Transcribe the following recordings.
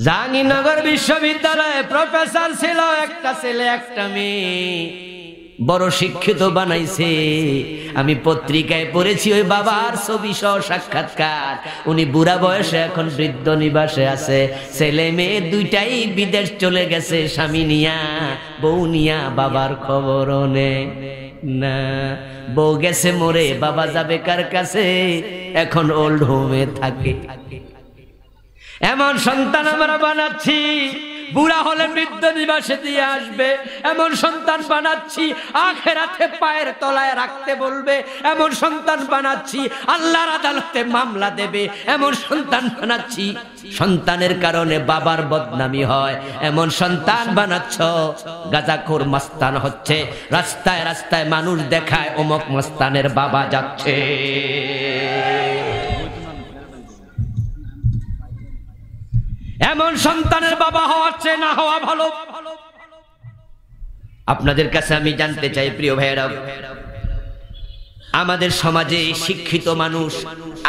জাহাঙ্গীরনগর বিশ্ববিদ্যালয়ে প্রফেসর ছিল, একটা ছেলে একটা মেয়ে, বড় শিক্ষিত বানাইছে। আমি পত্রিকায় পড়েছি ওই বাবার ছবি সহ সাক্ষাৎকার। উনি বুড়া বয়সে এখন বৃদ্ধ নিবাসে আছে, ছেলে মেয়ে দুইটাই বিদেশ চলে গেছে স্বামী নিয়া, বউ নিয়া, বাবার খবরও নেই না। বউ গেছে মরে, বাবা যাবে কার কাছে, এখন ওল্ড হোমে থাকে। এমন সন্তান আমরা বানাচ্ছি, বুড়া হলে বৃদ্ধ নিবাসে দিয়ে আসবে। এমন সন্তান বানাচ্ছি আখিরাতে পায়ের তলায় রাখতে বলবে। এমন সন্তান বানাচ্ছি আল্লাহর আদালতে মামলা দেবে। এমন সন্তান বানাচ্ছি সন্তানের কারণে বাবার বদনামি হয়। এমন সন্তান বানাচ্ছ গাঁজাখোর মাস্তান হচ্ছে, রাস্তায় রাস্তায় মানুষ দেখায় অমুক মাস্তানের বাবা যাচ্ছে। এমন সন্তানের বাবা হওয়ার চেয়ে না হওয়া ভালো। আপনাদের কাছে আমি জানতে চাই প্রিয় ভাইয়েরা, আমাদের সমাজে শিক্ষিত মানুষ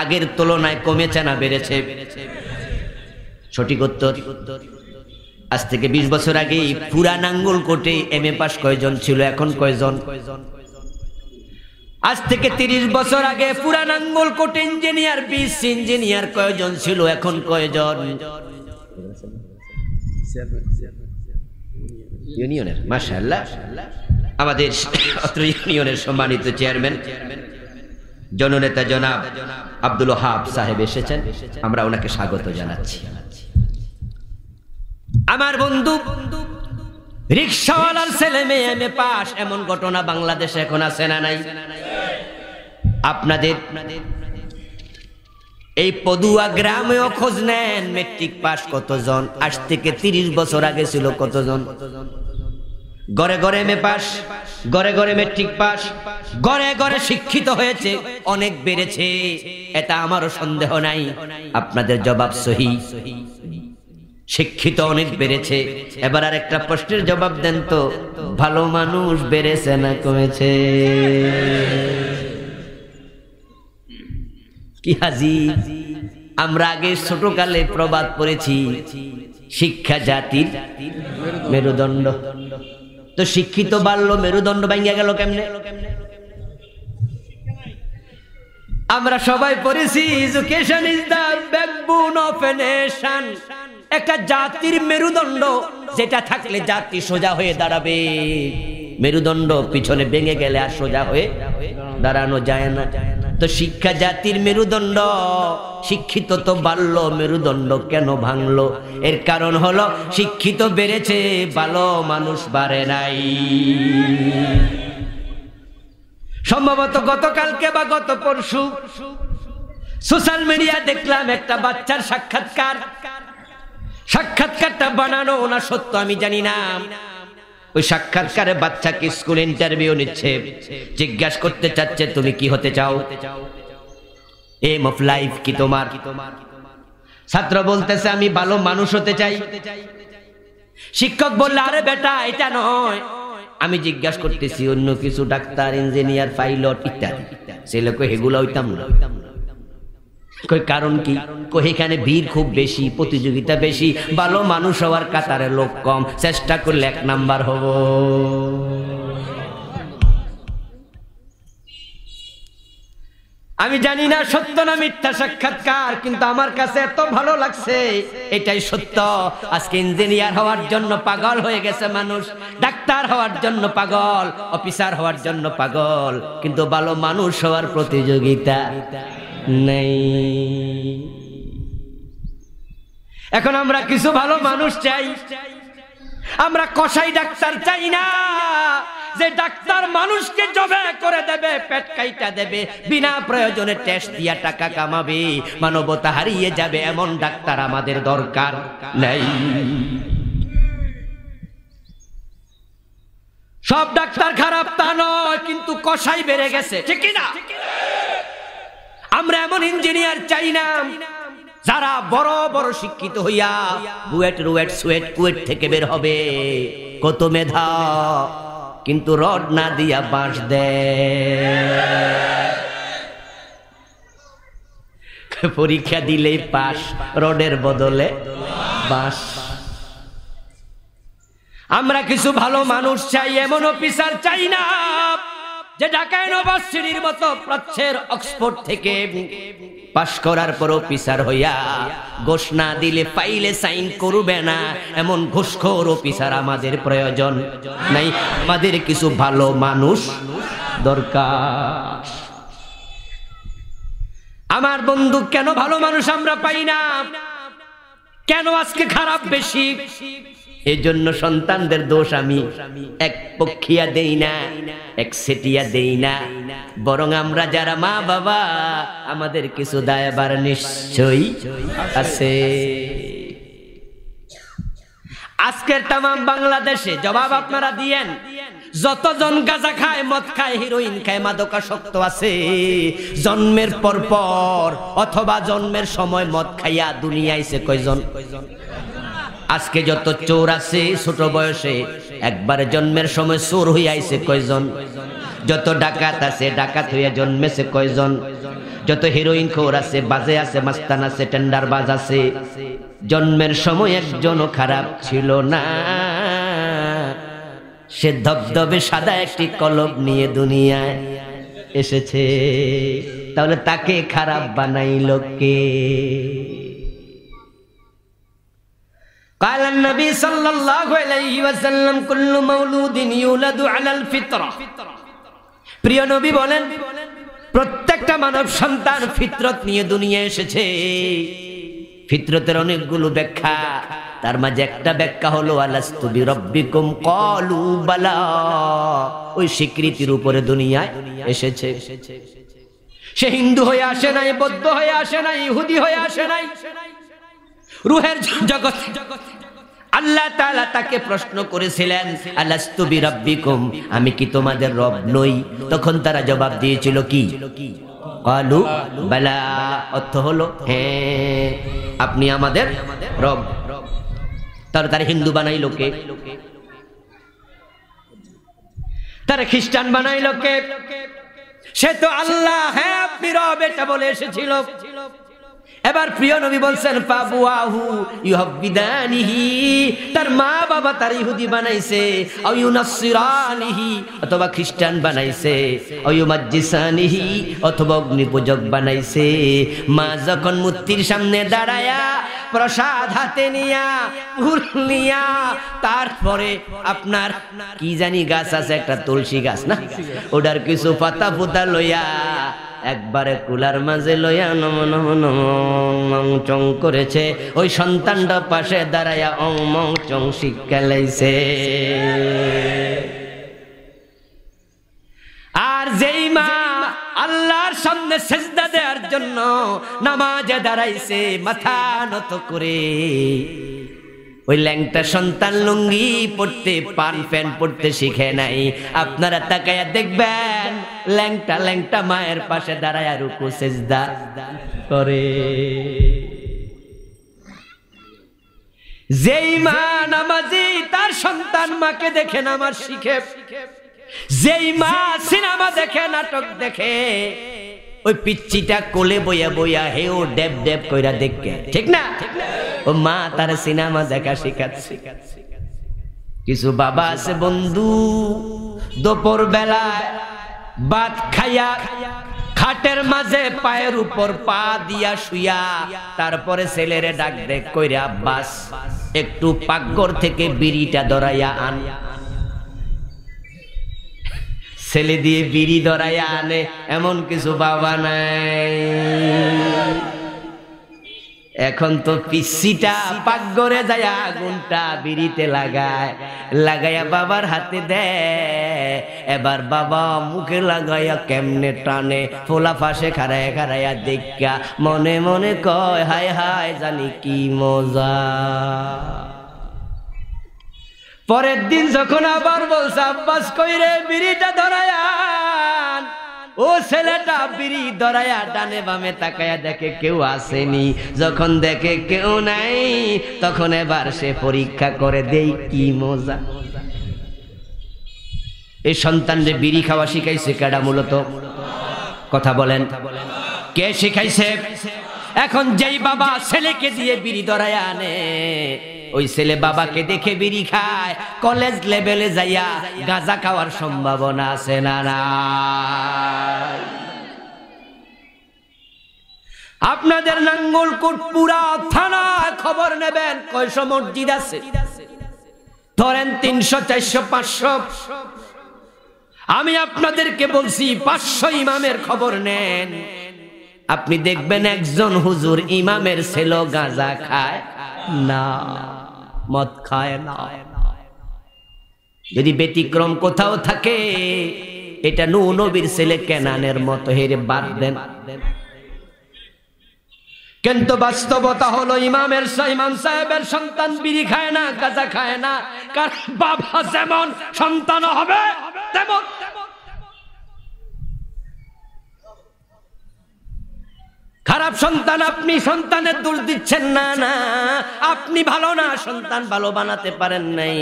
আগের তুলনায় কমেছে না বেড়েছে? সঠিক উত্তর। আজ থেকে 20 বছর আগে পুরা নাঙ্গলকোটে এমএ পাস কয়জন ছিল, এখন কয়জন? আজ থেকে 30 বছর আগে পুরা নাঙ্গলকোটে ইঞ্জিনিয়ার, বিএসসি ইঞ্জিনিয়ার কয়জন ছিল, এখন কয়জন? ইউনিয়নের মাশাআল্লাহ, আমাদের অত্র ইউনিয়নের সম্মানিত চেয়ারম্যান জননেতা জনাব আব্দুল ওহাব সাহেব এসেছেন, আমরা ওনাকে স্বাগত জানাচ্ছি। আমার বন্ধু রিকশাওয়ালার ছেলে মেয়ে এমএ পাস, এমন ঘটনা বাংলাদেশে এখন আছে না নাই? আপনাদের এই পদুয়া গ্রামেও খোঁজ নেন, মেট্রিক পাস কতজন? আজ থেকে 30 বছর আগে ছিল কতজন? ঘরে ঘরে এমএ পাস, ঘরে ঘরে মেট্রিক পাস, ঘরে ঘরে শিক্ষিত হয়েছে, অনেক বেড়েছে, এটা আমারও সন্দেহ নাই। আপনাদের জবাব সহি, শিক্ষিত অনেক বেড়েছে। এবার আর একটা প্রশ্নের জবাব দেন তো, ভালো মানুষ বেড়েছে না কমেছে? কি হাজি, আমরা আগে ছোটকালে প্রবাদ পড়েছি, শিক্ষা জাতির মেরুদণ্ড। তো শিক্ষিত বাড়লো, মেরুদণ্ড ভাঙিয়া গেল কেমনে? আমরা সবাই পড়েছি education is the backbone of a nation. একটা জাতির মেরুদণ্ড, যেটা থাকলে জাতি সোজা হয়ে দাঁড়াবে। মেরুদণ্ড পিছনে ভেঙে গেলে আর সোজা হয়ে দাঁড়ানো যায় না। তো শিক্ষা জাতির মেরুদণ্ড, শিক্ষিত তো বাড়লো, মেরুদণ্ড কেন ভাঙলো? এর কারণ হলো শিক্ষিত বেড়েছে, ভালো মানুষ বাড়ে নাই। সম্ভবত গতকালকে বা গত পরশু সোশ্যাল মিডিয়া দেখলাম একটা বাচ্চার সাক্ষাৎকার। সাক্ষাৎকারটা বানানো না সত্য আমি জানি না। ওই সাক্ষাৎকারে বাচ্চাকে স্কুল ইন্টারভিউ নিচ্ছে, জিজ্ঞাসা করতে চাচ্ছে তুমি কি হতে চাও, এম অফ লাইফ কি তোমার? ছাত্র বলতেছে আমি ভালো মানুষ হতে চাই। শিক্ষক বললে আরে বেটা এটা নয়, আমি জিজ্ঞাসা করতেছি অন্য কিছু, ডাক্তার, ইঞ্জিনিয়ার, পাইলট ইত্যাদি। ছেলে কই এগুলো হইতাম না। কই কারণ কি? কই এখানে ভিড় খুব বেশি, প্রতিযোগিতা বেশি, ভালো মানুষ হওয়ার কাতারে লোক কম, চেষ্টা করলে 1 নাম্বার হব। আমি জানি না সত্য না মিথ্যা সাক্ষাৎকার, কিন্তু আমার কাছে এত ভালো লাগছে, এটাই সত্য। আজকে ইঞ্জিনিয়ার হওয়ার জন্য পাগল হয়ে গেছে মানুষ, ডাক্তার হওয়ার জন্য পাগল, অফিসার হওয়ার জন্য পাগল, কিন্তু ভালো মানুষ হওয়ার প্রতিযোগিতা নেই। এখন আমরা কিছু ভালো মানুষ চাই, আমরা কসাই ডাক্তার চাই না, যে ডাক্তার মানুষকে জবে করে দেবে, পেট কাইটা দেবে, বিনা প্রয়োজনে টেস্ট দিয়া টাকা কামাবে, মানবতা হারিয়ে যাবে, এমন ডাক্তার আমাদের দরকার নাই। সব ডাক্তার খারাপ তা নয়, কিন্তু কসাই বেড়ে গেছে, ঠিক না? আমরা এমন ইঞ্জিনিয়ার চাই না যারা বড় বড় শিক্ষিত হইয়া বুয়েট, রুয়েট, সুয়েট, কুয়েট থেকে বের হবে, কত মেধা, কিন্তু রড না দিয়া বাঁশ দেয়। পরীক্ষা দিলেই পাস, রডের বদলে বাস। আমরা কিছু ভালো মানুষ চাই, এমন অফিসার চাই না যে ঢাকা ইউনিভার্সিটির মতো প্রাচ্যের অক্সফোর্ড থেকে পাশ করার পর অফিসার হইয়া ঘোষ না দিলে ফাইলে সাইন করবে না, এমন ঘুষখোর অফিসার আমাদের প্রয়োজন নাই। আমাদের কিছু ভালো মানুষ দরকার। আমার বন্ধু, কেন ভালো মানুষ আমরা পাই না? কেন আজকে খারাপ বেশি? এই জন্য সন্তানদের দোষ আমি এক পক্ষিয়া দেই না, এক সেটিয়া দেই না, বরং আমরা যারা মা বাবা আমাদের কিছু দায়ভার নিশ্চয়ই আছে। আজকের তামাম বাংলাদেশে জবাব আপনারা দিয়েন, যতজন গাঁজা খায়, মদ খায়, হিরোইন খায়, মাদকাসক্ত আছে, জন্মের পর পর অথবা জন্মের সময় মদ খাইয়া দুনিয়া আইছে কয়জন? আজকে যত চোর আছে ছোট বয়সে একবারে জন্মের সময় চোর হইয়া আইছে কয়জন? যত ডাকাত আছে ডাকাত হইয়া জন্মেছে কয়জন? যত হিরোইন খোর আছে, বাজে আছে, মাস্তান আছে, টেন্ডার বাজ আছে, জন্মের সময় একজনও খারাপ ছিল না। সে ধবধবে সাদা একটি কলম নিয়ে দুনিয়ায় এসেছে, তাহলে তাকে খারাপ বানাইল কে? قال النبي صلى الله عليه وسلم كل مولود يولد على الفطرة। প্রিয় নবী বলেন, প্রত্যেকটা মানব সন্তান ফিতরত নিয়ে দুনিয়ায় এসেছে। ফিতরতের অনেকগুলো ব্যাখ্যা, তার মাঝে একটা ব্যাখ্যা হলো আলাস্তু বিরাব্বিকুম ক্বালু বালা, ওই স্বীকৃতির উপরে দুনিয়ায় এসেছে। সে হিন্দু হয়ে আসে নাই, বৌদ্ধ হয়ে আসে নাই, ইহুদি হয়ে আসে নাই, রূহের জগৎ। আল্লাহ তাআলা তাকে প্রশ্ন করেছিলেন, আলাস্তু বিরাব্বিকুম, আমি কি তোমাদের রব নই? তখন তারা জবাব দিয়েছিল কি? ক্বালু বালা, অর্থ হলো হ্যাঁ, আপনি আমাদের রব। তারা হিন্দু বানাইলো কে? তারা খ্রিস্টান বানাইলো কে? সে তো আল্লাহ হ্যাঁ আপনি রব এটা বলে এসেছিল। এবার প্রিয় নবী বলছেন ফাবুয়াহু ইউহাবিদানিহি, তার মা বাবা তার ইহুদি বানাইছে, আও ইউনাসসিরানিহি, অথবা খ্রিস্টান বানাইছে, আও ইউমাজ্জিসানিহি, অথবা অগ্নি পূজক বানাইছে। মা যখন মূর্তির সামনে দাঁড়ায়া প্রসাদ হাতে নিয়া ফুল নিয়া, তারপরে আপনার কি জানি গাছ আছে একটা তুলসী গাছ না, ওটার কিছু পাতা ফুতা লইয়া একবারে কুলার মাঝে লইয়া নম নম নম চং করেছে, ওই সন্তানটা পাশে দাঁড়ায়া অং মং চং শিক্ষা লাইছে। আর যেই মা আল্লাহর সামনে সিজদা দেওয়ার জন্য নামাজে দাঁড়াইছে মাথা নত করে, ওই ল্যাংটা সন্তান লুঙ্গি পড়তে, পান প্যান্ট পড়তে শিখে নাই। আপনারা তাকায়া দেখবেন ল্যাংটা ল্যাংটা মায়ের পাশে দাঁড়ায় রুকু সিজদা করে। যেই মা নামাজি তার সন্তান মাকে দেখে নামাজ শিখে, যেই মা সিনেমা দেখে, নাটক দেখে, ওই পিচ্চিটা কোলে বইয়া বইয়া হেও ডেব ডেব কইরা দেখে, ঠিক না? ও মা তার সিনেমা দেখা শিখাচ্ছে। কিছু বাবা আছে বন্ধু, দুপুর বেলায় ভাত খাইয়া খাটের মাঝে পায়ের উপর পা দিয়া শুইয়া, তারপরে ছেলেরে ডাক দেখ কইরা, আব্বাস একটু পাকঘর থেকে বিড়িটা ধরাইয়া আন। ছেলে দিয়ে বিড়ি ধরাইয়া আনে, এমন কিছু বাবা নাই। এখন তো পিসিটা পাকঘরে যায় আগুনটা বিড়িতে লাগায়া বাবার হাতে দেয়। এবার বাবা মুখে লাগাইয়া কেমনে টানে, ফোলা ফাঁসে খাড়ায় খাড়াইয়া দেখা মনে মনে কয়, হায় হায় জানি কি মজা। পরের দিন যখন আবার বলছে, আব্বাস কইরে বিড়িটা ধরায়া, ও ছেলেটা বিড়ি ধরায়া ডানে বামে তাকায়া দেখে কেউ আসেনি। যখন দেখে কেউ নাই, তখন এবার সে পরীক্ষা করে, দেই কি মজা। এই সন্তানরে বিড়ি খাওয়া শিখাইছে কেডা? মূলত কথা বলেন, কে শিখাইছে? এখন যেই বাবা ছেলেকে দিয়ে বিড়ি ধরায় আনে, ওই ছেলে বাবাকে দেখে বিড়ি খায়, কলেজ লেভেলে যাইয়া গাঁজা খাওয়ার সম্ভাবনা আছে না না? আপনাদের নাঙ্গলকোট পুরা থানা খবর নেবেন, কয়শো মসজিদ আছে? ধরেন 300, 400, 500। আমি আপনাদেরকে বলছি 500 ইমামের খবর নেন, আপনি দেখবেন একজন হুজুর ইমামের ছেলে গাঁজা খায় না, মদ খায় না। যদি ব্যতিক্রম কোথাও থাকে, এটা নূহ নবীর ছেলে কেনানের মতো, হেরে বাদ দেন। কিন্তু বাস্তবতা হলো ইমাম সাহেবের সন্তান বিড়ি খায় না, গাঁজা খায় না, কারণ বাবা যেমন সন্তান হবে তেমন। খারাপ সন্তান, আপনি সন্তানের দোষ দিচ্ছেন না, না আপনি ভালো না, সন্তান ভালো বানাতে পারেন নাই।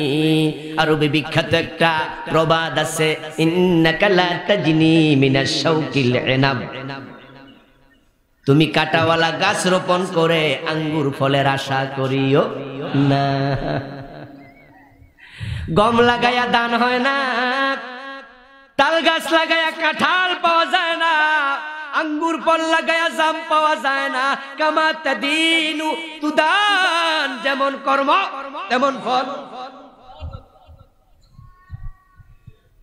আরবি বিখ্যাত একটা প্রবাদ আছে, ইন্নাকা লা তাজনি মিনাশ শাওকিল ইনাব, তুমি কাটাওয়ালা গাছ রোপণ করে আঙ্গুর ফলের আশা করিও না। গম লাগাইয়া দান হয় না, তাল গাছ লাগাইয়া কাঁঠাল পাওয়া যায় না, আঙ্গুর ফল লাগাইয়া জাম পাওয়া যায় না। কামা তাদিনু তুদান, যেমন কর্ম তেমন ফল।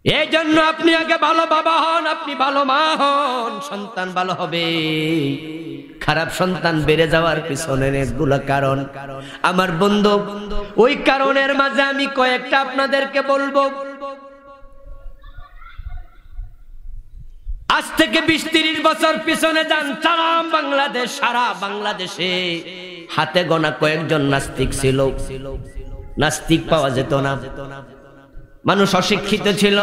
এই জন্য আপনি আগে ভালো বাবা হন, আপনি ভালো মা হন, সন্তান ভালো হবে। খারাপ সন্তান বেড়ে যাওয়ার পিছনে অনেকগুলো কারণ আমার বন্ধু, ওই কারণের মাঝে আমি কয়েকটা আপনাদেরকে বলবো। আজ থেকে 20-30 বছর পিছনে যান, চালাম বাংলাদেশ, সারা বাংলাদেশে হাতে গোনা কয়েকজন নাস্তিক ছিল। নাস্তিক পাওয়া যেত না, মানুষ অশিক্ষিত ছিল,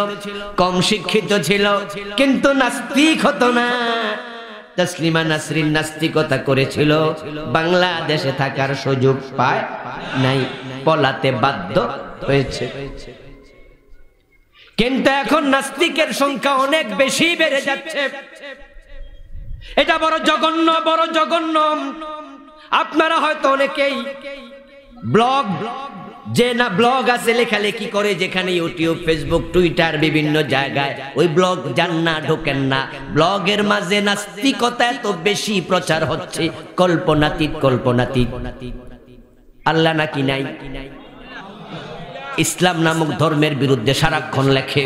কম শিক্ষিত ছিল, কিন্তু নাস্তিক হতো না। তাসলিমা নাসরিন নাস্তিকতা করেছিল, বাংলাদেশে থাকার সুযোগ পায় নাই, পলাতে বাধ্য হয়েছে। কিন্তু এখন নাস্তিকের সংখ্যা অনেক বেশি বেড়ে যাচ্ছে। এটা বড় জঘন্য, বড় জঘন্য। আপনারা হয়তো অনেকেই ব্লগ, যে না ব্লগ আছে লেখালেখি করে, যেখানে ইউটিউব, ফেসবুক, টুইটার বিভিন্ন জায়গায়, ওই ব্লগ যান না, ঢোকেন না। ব্লগের মাঝে নাস্তিকতা এত বেশি প্রচার হচ্ছে, কল্পনাতীত কল্পনাতীত। আল্লাহ নাকি নাই, ইসলাম নামক ধর্মের বিরুদ্ধে সারাক্ষণ লেখে।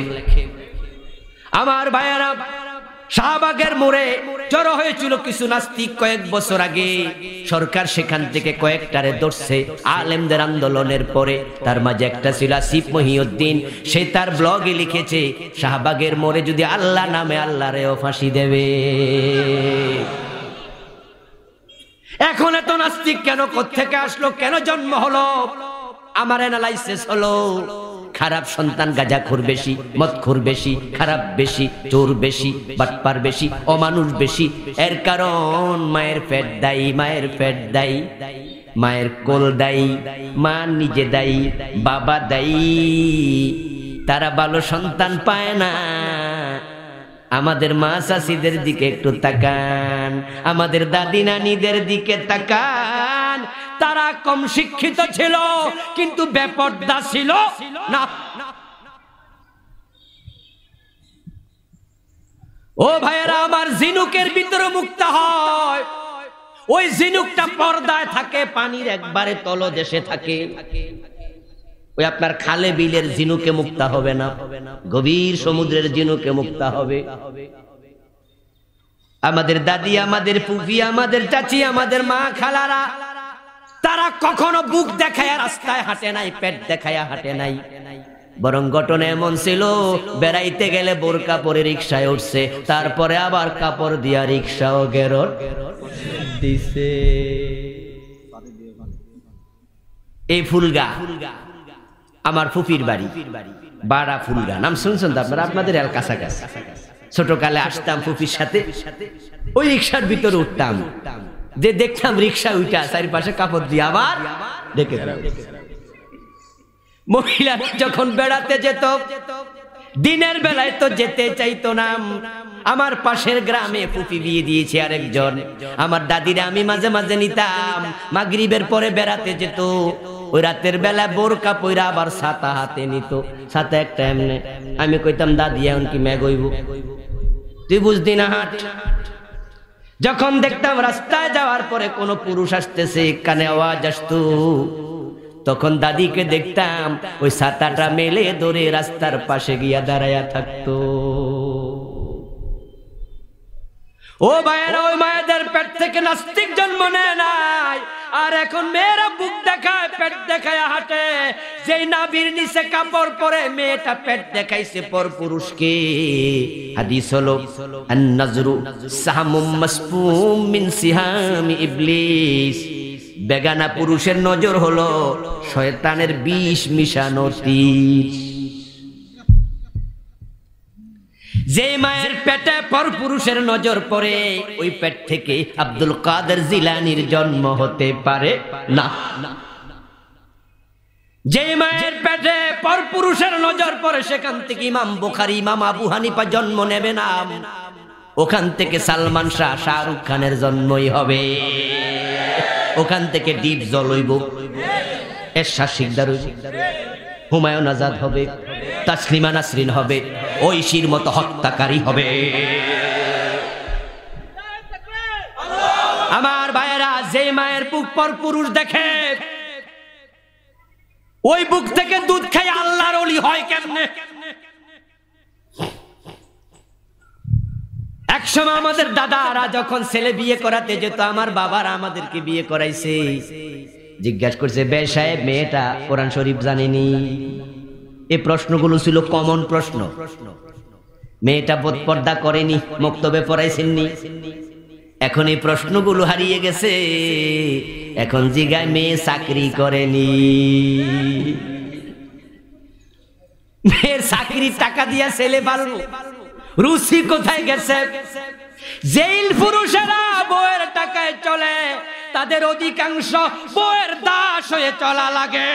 আমার ভাইয়ারা, শাহবাগের মোড়ে জড়ো হয়েছিল কিছু নাস্তিক কয়েক বছর আগে। সরকার সেখান থেকে কয়েকটারে ধরছে আলেমদের আন্দোলনের পরে। তার মাঝে একটা ছিল আসিফ মহিউদ্দিন, সে তার ব্লগে লিখেছে, শাহবাগের মোড়ে যদি আল্লাহ নামে, আল্লাহরেও ফাঁসি দেবে। এখন এত নাস্তিক কেন, কোত্থেকে আসলো, কেন জন্ম হলো? আমার অ্যানালাইসিস হলো, খারাপ সন্তান, গাঁজাখোর বেশি, মদখোর বেশি, খারাপ বেশি, চোর বেশি, বাটপার বেশি, অমানুষ বেশি। এর কারণ মায়ের পেট দায়ী, মায়ের পেট দায়ী, মায়ের কোল দায়ী, মা নিজে দায়ী, বাবা দায়ী। তারা ভালো সন্তান পায় না। আমাদের মা চাষিদের দিকে একটু তাকান, আমাদের দাদি নানিদের দিকে তাকান। তারা কম শিক্ষিত ছিল, কিন্তু বেপরদা ছিল না। ও ভাইয়েরা আমার, ঝিনুকের ভিতরে মুক্তা হয়, ওই ঝিনুকটা পর্দায় থাকে, পানির একবারে তলদেশে থাকে। ওই আপনার খালে বিলের ঝিনুকে মুক্তা হবে না, গভীর সমুদ্রের ঝিনুকে মুক্তা হবে। আমাদের দাদি, আমাদের ফুফি, আমাদের চাচি, আমাদের মা খালারা, তারা কখনো বুক দেখায়া রাস্তায় হাঁটে নাই, পেট দেখায়া হাঁটে নাই। বরং ঘটনা এমন ছিল, বেড়াইতে গেলে বোরকা পরে রিক্সায় উঠছে, তারপরে আবার কাপড় দিয়া রিক্সাও গেরট দিছে। এই ফুলগা আমার ফুফির বাড়ি, বাড়া ফুলগা, নাম শুনছেন তো আপনারা? আপনাদের এল কাছাকাছি। ছোটকালে আসতাম ফুফির সাথে, ওই রিক্সার ভিতরে উঠতাম, যে দেখতাম রিক্সা উঠা চারিপাশে কাপড় দিয়ে আবার ডেকে। মহিলা যখন বেড়াতে যেত, দিনের বেলায় তো যেতে চাইতো না, আমার পাশের গ্রামে ফুপি বিয়ে দিয়েছে আরেকজন। আমার দাদিরা আমি মাঝে মাঝে নিতাম, মাগরিবের পরে বেড়াতে যেত, ওই রাতের বেলা বোরকা পইরা আবার ছাতা হাতে নিত, ছাতা একটা এমনে। আমি কইতাম দাদি এখন কি মেঘ হইব, তুই বুঝদি না হাট। যখন দেখতাম রাস্তায় যাওয়ার পরে কোনো পুরুষ আসতেছে, কানে আওয়াজ আসতো, তখন দাদিকে দেখতাম ওই ছাতাটা মেলে ধরে রাস্তার পাশে গিয়া দাঁড়ায়া থাকতো। ও ভাইয়েরা, ওই মায়েদের পেট থেকে নাস্তিক জন্ম নেয় নাই, আর এখন মেয়েরা বুক দেখায়, পেট দেখায় হাঁটে। যেই নাভির নিচে কাপড় পরে মেয়েটা পেট দেখাইছে পর পুরুষকে। হাদিস হলো আন-নাজরু সাহমুম মাসফুম মিন সিহামি ইবলিস, বেগানা পুরুষের নজর হলো শয়তানের বিষ মিশানো তীর। যে মায়ের পেটে পর পুরুষের নজর পড়ে, ওই পেট থেকে আব্দুল কাদের জিলানীর জন্ম হতে পারে না। যে মায়ের পেটে পর পুরুষের নজর পড়ে, সেখান থেকে ইমাম বুখারী, ইমাম আবু হানিফা জন্ম নেবে না। ওখান থেকে সালমান শাহ, শাহরুখ খানের জন্মই হবে। ওখান থেকে ডিপ জল হইব, এরশাদ শিকদার হইব, হুমায়ুন আজাদ হবে, তাসলিমা নাসরিন হবে, ঐশীর মতো হত্যাকারী হবে। আমার ভাইয়েরা, যে মায়ের বুক পর পুরুষ দেখে, ওই বুক থেকে দুধ খাই আল্লাহর ওলি হয় কেমনে? একসময় আমাদের দাদারা যখন ছেলে বিয়ে করাতে যেত, আমার বাবারা আমাদেরকে বিয়ে করাইছে, জিজ্ঞাসা করছে, বে সাহেব মেয়েটা কোরআন শরীফ জানেনি? এই প্রশ্নগুলো ছিল কমন প্রশ্ন। মেয়েটা পর্দা করেনি, মক্তবে পড়াইছেননি। এখন এই প্রশ্নগুলো হারিয়ে গেছে। এখন জিগায় মেয়ে চাকরি করেনি, মেয়ের চাকরির টাকা দিয়া ছেলে পালবো, রুচি কোথায় গেছে? জেল পুরুষেরা বউয়ের টাকায় চলে, তাদের অধিকাংশ বউয়ের দাস হয়ে চলা লাগে।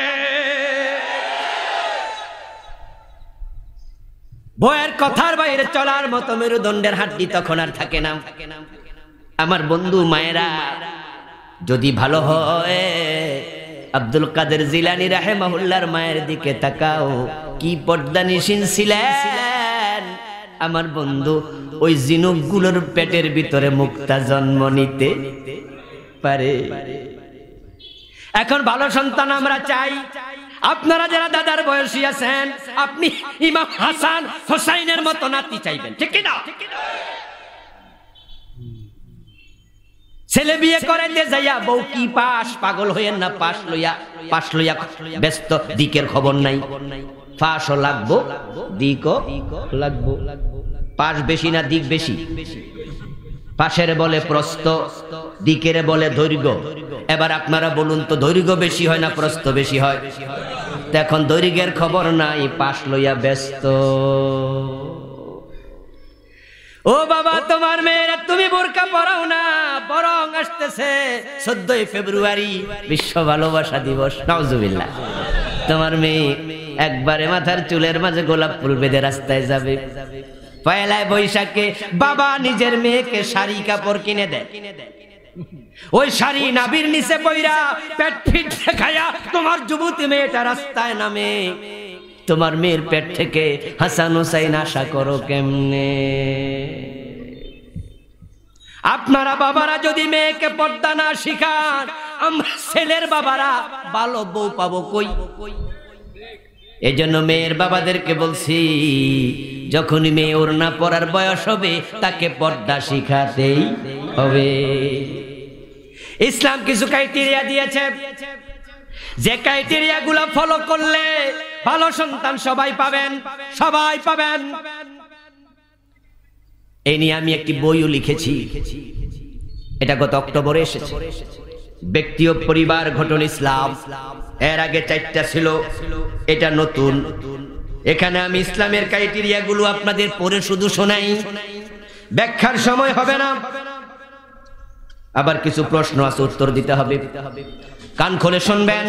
বউয়ের কথার বাইরে চলার মতো মেরুদণ্ডের হাড্ডি তখন আর থাকে না। আমার বন্ধু মায়েরা, যদি ভালো হয় আব্দুল কাদের জিলানী রাহিমাহুল্লাহর মায়ের দিকে তাকাও, কি পর্দানিশীন ছিলেন আমার বন্ধু। ওই জিনুকগুলোর পেটের ভিতরে মুক্তা জন্ম নিতে পারে। এখন ভালো সন্তান আমরা চাই। আপনারা যারা দাদার বয়সী আছেন, আপনি ইমাম হাসান হোসাইনের মতো নাতি চাইবেন, ঠিক কি না? ছেলে বিয়ে করাইতে যাইয়া বউ কি পাস, পাগল হইয়েন না। পাস লইয়া ব্যস্ত, দিকের খবর নাই। পাসও লাগবো, দিকও লাগবো। পাস বেশি না দিক বেশি? পাশের বলে প্রস্থ, দিকের বলে দৈর্ঘ্য। এবার আপনারা বলুন তো, দৈর্ঘ্য বেশি হয় না প্রস্থ বেশি হয়? এখন দৈর্ঘ্যের খবর নাই, পাশ লইয়া ব্যস্ত। ও বাবা, তোমার মেয়েরা তুমি বোরকা পরাও না, বরং আসতেছে 14ই ফেব্রুয়ারি বিশ্ব ভালোবাসা দিবস, নাউজুবিল্লাহ। তোমার মেয়ে একবারে মাথার চুলের মাঝে গোলাপ ফুল বেঁধে রাস্তায় যাবে। পয়লায় বৈশাখে বাবা নিজের মেয়েকে শাড়ি কাপড় কিনে দেয়। ওই শাড়ি নাভির নিচে পইরা পেট ফিট দেখায়া তোমার যুবতী মেয়েটা রাস্তায় নামে। তোমার মেয়ের পেট থেকে হাসান হুসাইন আশা করো কেমনে? আপনারা বাবারা যদি মেয়েকে পর্দা না শিখান, আমরা ছেলের বাবারা ভালো বউ পাবো কই? এজন্য মেয়ের বাবাদেরকে বলছি, যখনই মেয়ে ওড়না পরার বয়স হবে, তাকে পর্দা শিখাতেই হবে। ইসলাম কিছু ক্রাইটেরিয়া দিয়েছে, যে ক্রাইটেরিয়া গুলো ফলো করলে ভালো সন্তান সবাই পাবেন, সবাই পাবেন। এই নিয়ে আমি একটি বইও লিখেছি, এটা গত অক্টোবরে এসেছে। ব্যক্তি ও পরিবার গঠন ইসলাম। এর আগে 4টা ছিল, এটা নতুন। এখানে আমি ইসলামের ক্রাইটেরিয়া গুলো আপনাদের পড়ে শুধু শোনাই, ব্যাখ্যার সময় হবে না। আবার কিছু প্রশ্ন আছে, উত্তর দিতে হবে। কান খুলে শুনবেন,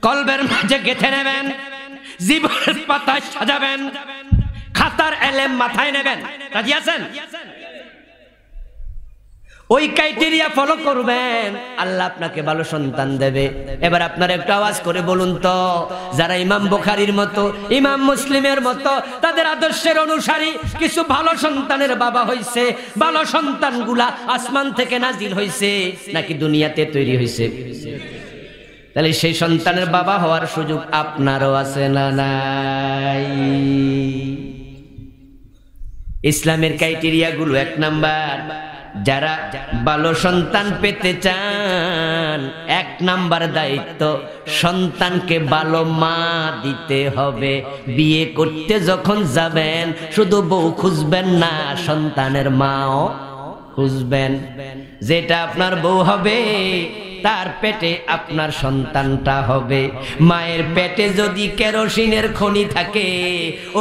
কলবের মাঝে গেঁথে নেবেন, জীবনের পাতায় সাজাবেন, খাতার এলেম মাথায় নেবেন, রাজি আছেন? ওই ক্রাইটেরিয়া ফলো করবেন, আল্লাহ আপনাকে ভালো সন্তান দেবে। এবার আপনারা একটু আওয়াজ করে বলুন তো, যারা ইমাম বুখারীর মতো, ইমাম মুসলিমের মতো তাদের আদর্শের অনুসারী কিছু ভালো সন্তানের বাবা হইছে, ভালো সন্তানগুলা আসমান থেকে নাজিল হইছে নাকি দুনিয়াতে তৈরি হইছে? তাহলে সেই সন্তানের বাবা হওয়ার সুযোগ আপনারও আছে না নাই? ইসলামের ক্রাইটেরিয়া গুলো, 1 নাম্বার, যারা ভালো সন্তান পেতে চান 1 নাম্বার দায়িত্ব সন্তানকে ভালো মা দিতে হবে। বিয়ে করতে যখন যাবেন শুধু বউ খুঁজবেন না, সন্তানের মাও খুঁজবেন। যেটা আপনার বউ হবে তার পেটে আপনার সন্তানটা হবে। মায়ের পেটে যদি কেরোসিনের খনি থাকে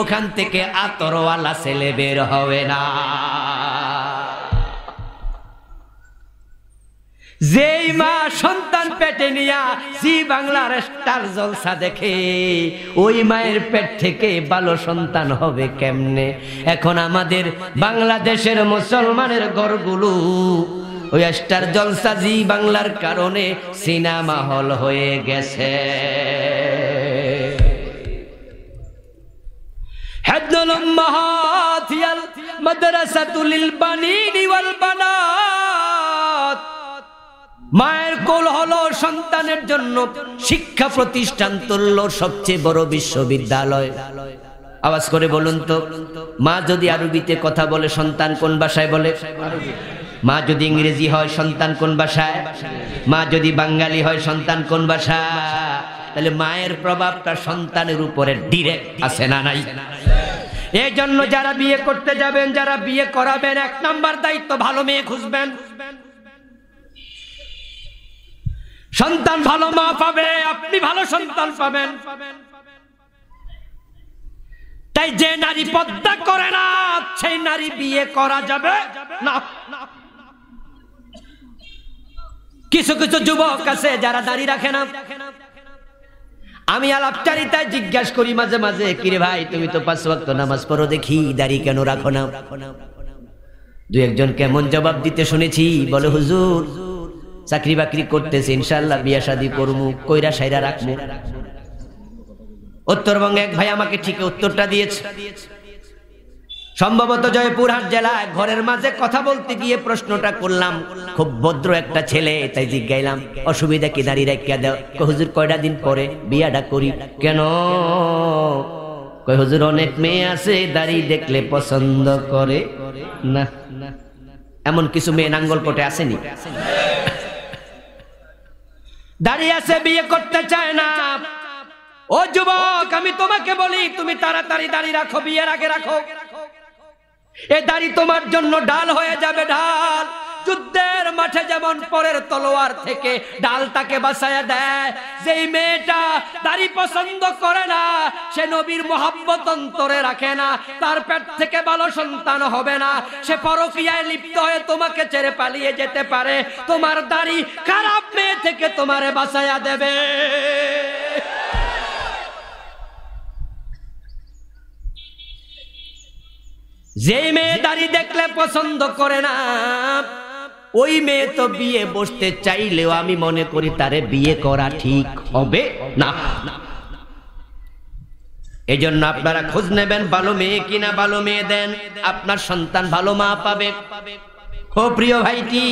ওখান থেকে আতরওয়ালা ছেলে বের হবে না। যেই মা সন্তান পেটে নিয়া জি বাংলার স্টার জলসা দেখে, ওই মায়ের পেট থেকে ভালো সন্তান হবে কেমনে? এখন আমাদের বাংলাদেশের মুসলমানের ঘরগুলো ওই স্টার জলসা জি বাংলার কারণে সিনেমা হল হয়ে গেছে। হাদুল উম্মাহাতিয়াল মাদ্রাসাতুল বানিনি ওয়াল বানাত, মায়ের কোল হলো সন্তানের জন্য শিক্ষা প্রতিষ্ঠান তুল্য সবচেয়ে বড় বিশ্ববিদ্যালয়। আওয়াজ করে বলুন তো, মা যদি আরবিতে কথা বলে সন্তান কোন ভাষায় বলে? মা যদি ইংরেজি হয় সন্তান কোন ভাষায়? মা যদি বাঙালি হয় সন্তান কোন ভাষা? তাহলে মায়ের প্রভাবটা সন্তানের উপরে ডিরেক্ট আছে না নাই? এই জন্য যারা বিয়ে করতে যাবেন, যারা বিয়ে করাবেন, 1 নাম্বার দায়িত্ব ভালো মেয়ে খুঁজবেন। সন্তান ভালো মা পাবে, আপনি ভালো সন্তান পাবেন। তাই যে নারী পর্দা করে না সেই নারী বিয়ে করা যাবে না। কিছু কিছু যুবক আছে যারা দাড়ি রাখে না। আমি আলাপচারিতায় জিজ্ঞাসা করি মাঝে মাঝে, কিরে ভাই তুমি তো 5 ওয়াক্ত নামাজ পড়ো, দেখি দাড়ি কেন রাখো না? 2-1 কেমন জবাব দিতে শুনেছি, বলে হুজুর চাকরি বাকরি করতেছি, ইনশাআল্লাহ বিয়া শাদী করবো, কইরা সাইরা রাখবো। উত্তরবঙ্গে এক ভাই আমাকে ঠিক উত্তরটা দিয়েছে। সম্ভবত জয়পুরহাট জেলায় ঘরের মাঝে কথা বলতে গিয়ে প্রশ্নটা করলাম, খুব ভদ্র একটা ছেলে, তাই জিজ্ঞাইলাম অসুবিধা কি দাড়ি রাখিয়া দাও? হুজুর কয়টা দিন পরে বিয়াটা করি। কেন? কই হুজুর অনেক মেয়ে আছে দাড়ি দেখলে পছন্দ করে না। এমন কিছু মেয়ে নাঙ্গলকোটে আসেনি? দাঁড়িয়ে আছে বিয়ে করতে চায় না। ও যুবক, আমি তোমাকে বলি তুমি তাড়াতাড়ি দাড়ি রাখো, বিয়ের আগে রাখো। এই দাড়ি তোমার জন্য ঢাল হয়ে যাবে, ঢাল। যুদ্ধের মাঠে যেমন পরের তলোয়ার থেকে ডালটাকে বাঁচায়া দেয়, যেই মেয়েটা দাড়ি পছন্দ করে না সে নবীর মোহাব্বত অন্তরে রাখে না, তার পেট থেকে ভালো সন্তান হবে না, সে পরকীয়ায় লিপ্ত হয়ে তোমাকে ছেড়ে পালিয়ে যেতে পারে। তোমার দাড়ি খারাপ মেয়ে থেকে তোমারে বাঁচায়া দেবে। যে মেয়ে দাড়ি দেখলে পছন্দ করে না ওই মেয়ে তো বিয়ে বসতে চাইলেও আমি মনে করি তারে বিয়ে করা ঠিক হবে না। এই জন্য আপনারা খোঁজ নেবেন ভালো মেয়ে কিনা, ভালো মেয়ে দেন, আপনার সন্তান ভালো মা পাবে। ও প্রিয় ভাইটি,